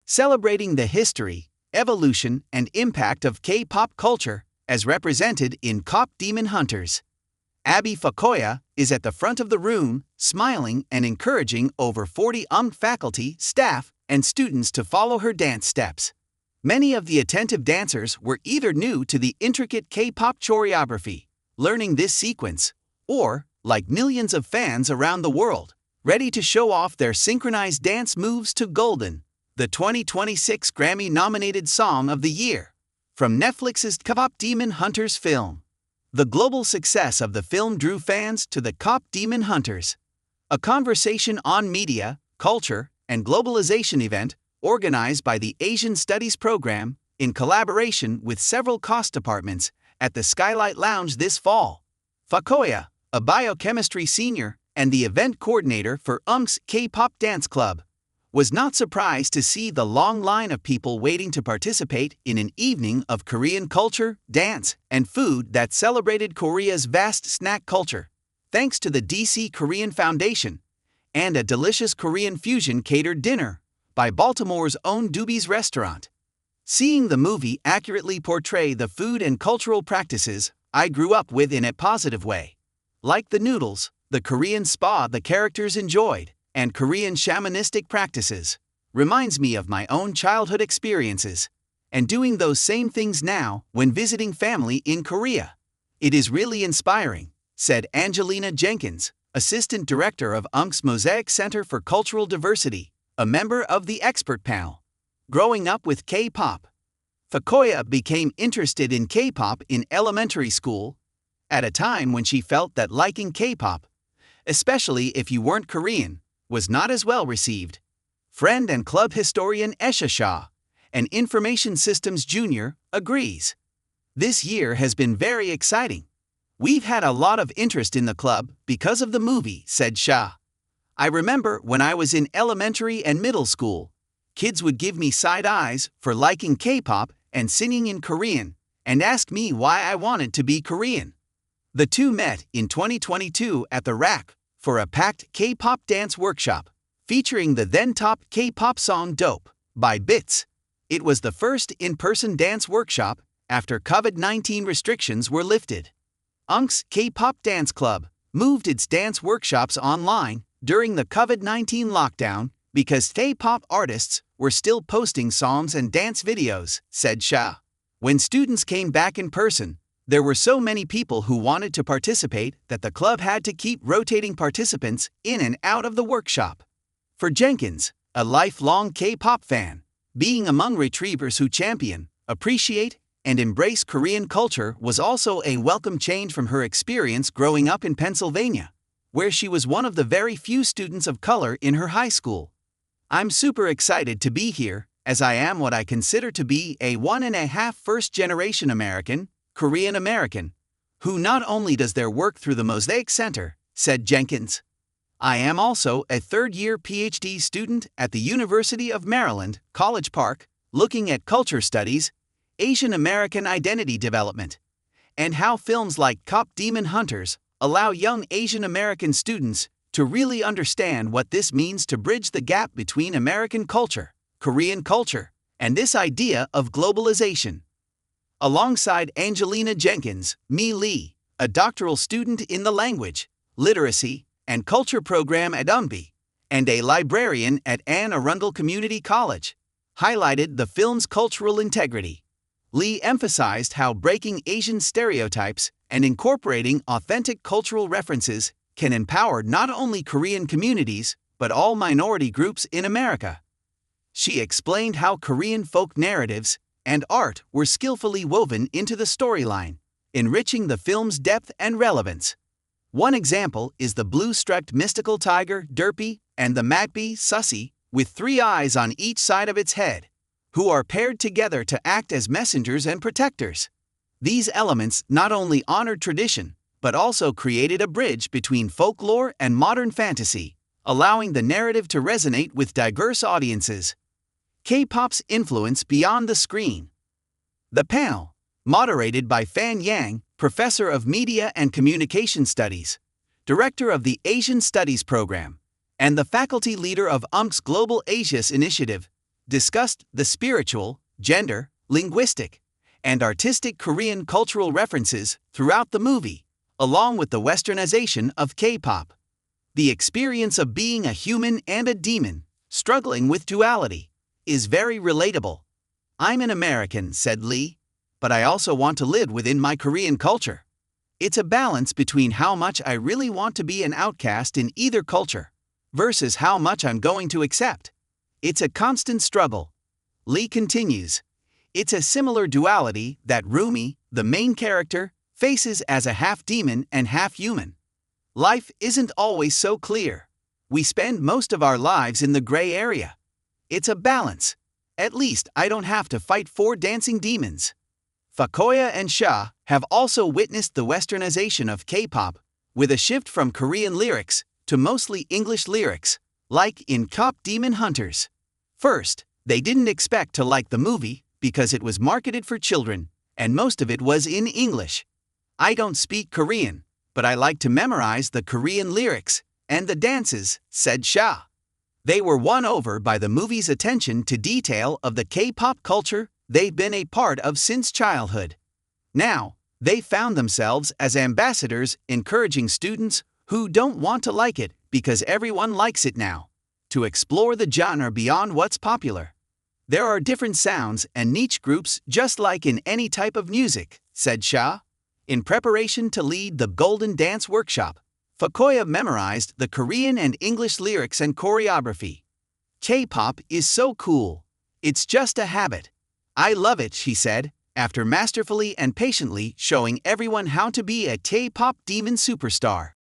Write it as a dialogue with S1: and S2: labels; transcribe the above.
S1: celebrating the history, evolution, and impact of K-pop culture, as represented in Kpop Demon Hunters. Abbie Fakoya is at the front of the room, smiling and encouraging over 40 faculty, staff, and students to follow her dance steps. Many of the attentive dancers were either new to the intricate K-pop choreography, learning this sequence, or, like millions of fans around the world, ready to show off their synchronized dance moves to Golden, the 2026 Grammy-Nominated Song of the Year, from Netflix's Kpop Demon Hunters film. The global success of the film drew fans to the Kpop Demon Hunters, a conversation on media, culture, and globalization event organized by the Asian Studies Program in collaboration with several cost departments at the Skylight Lounge this fall. Fakoya, a biochemistry senior and the event coordinator for Umbc K-pop dance club, was not surprised to see the long line of people waiting to participate in an evening of Korean culture, dance, and food that celebrated Korea's vast snack culture, thanks to the DC Korean Foundation, and a delicious Korean fusion catered dinner by Baltimore's own Doobie's Restaurant. Seeing the movie accurately portray the food and cultural practices I grew up with in a positive way, like the noodles, the Korean spa the characters enjoyed, and Korean shamanistic practices, reminds me of my own childhood experiences, and doing those same things now when visiting family in Korea. It is really inspiring, said Angelina Jenkins, Assistant Director of Umbc's Mosaic Center for Cultural Diversity, a member of the expert panel. Growing up with K-pop, Fakoya became interested in K-pop in elementary school, at a time when she felt that liking K-pop, especially if you weren't Korean, was not as well received. Friend and club historian Esha Shah, an information systems junior, agrees. This year has been very exciting. We've had a lot of interest in the club because of the movie, said Shah. I remember when I was in elementary and middle school, kids would give me side eyes for liking K-pop and singing in Korean, and ask me why I wanted to be Korean. The two met in 2022 at the Rack for a packed K-pop dance workshop, featuring the then-top K-pop song Dope by Bits. It was the first in-person dance workshop after COVID-19 restrictions were lifted. Umbc's K-pop dance club moved its dance workshops online during the COVID-19 lockdown because K-pop artists were still posting songs and dance videos, said Shah. When students came back in person, there were so many people who wanted to participate that the club had to keep rotating participants in and out of the workshop. For Jenkins, a lifelong K-pop fan, being among retrievers who champion, appreciate, and embrace Korean culture was also a welcome change from her experience growing up in Pennsylvania, where she was one of the very few students of color in her high school. I'm super excited to be here, as I am what I consider to be a 1.5 first-generation American, Korean American, who not only does their work through the Mosaic Center, said Jenkins. I am also a third-year PhD student at the University of Maryland, College Park, looking at culture studies, Asian American identity development, and how films like Kpop Demon Hunters allow young Asian American students to really understand what this means to bridge the gap between American culture, Korean culture, and this idea of globalization. Alongside Angelina Jenkins, Mi Lee, a doctoral student in the language, literacy, and culture program at Umbc, and a librarian at Anne Arundel Community College, highlighted the film's cultural integrity. Lee emphasized how breaking Asian stereotypes and incorporating authentic cultural references can empower not only Korean communities, but all minority groups in America. She explained how Korean folk narratives and art were skillfully woven into the storyline, enriching the film's depth and relevance. One example is the blue-striped mystical tiger, Derpy, and the magpie, Sussy, with 3 eyes on each side of its head, who are paired together to act as messengers and protectors. These elements not only honored tradition, but also created a bridge between folklore and modern fantasy, allowing the narrative to resonate with diverse audiences. K-pop's influence beyond the screen. The panel, moderated by Fan Yang, Professor of Media and Communication Studies, Director of the Asian Studies Program, and the faculty leader of Umbc's Global Asia's Initiative, discussed the spiritual, gender, linguistic, and artistic Korean cultural references throughout the movie, along with the westernization of K-pop. The experience of being a human and a demon, struggling with duality, is very relatable. I'm an American, said Lee, but I also want to live within my Korean culture. It's a balance between how much I really want to be an outcast in either culture versus how much I'm going to accept. It's a constant struggle. Lee continues, it's a similar duality that Rumi, the main character, faces as a half demon and half human. Life isn't always so clear. We spend most of our lives in the gray area. It's a balance. At least I don't have to fight 4 dancing demons. Fakoya and Sha have also witnessed the westernization of K-pop, with a shift from Korean lyrics to mostly English lyrics, like in Kpop Demon Hunters. First, they didn't expect to like the movie because it was marketed for children, and most of it was in English. I don't speak Korean, but I like to memorize the Korean lyrics and the dances, said Sha. They were won over by the movie's attention to detail of the K-pop culture they've been a part of since childhood. Now, they found themselves as ambassadors encouraging students who don't want to like it because everyone likes it now, to explore the genre beyond what's popular. There are different sounds and niche groups just like in any type of music, said Sha. In preparation to lead the Golden Dance Workshop, Fakoya memorized the Korean and English lyrics and choreography. K-pop is so cool. It's just a habit. I love it, she said, after masterfully and patiently showing everyone how to be a K-pop demon superstar.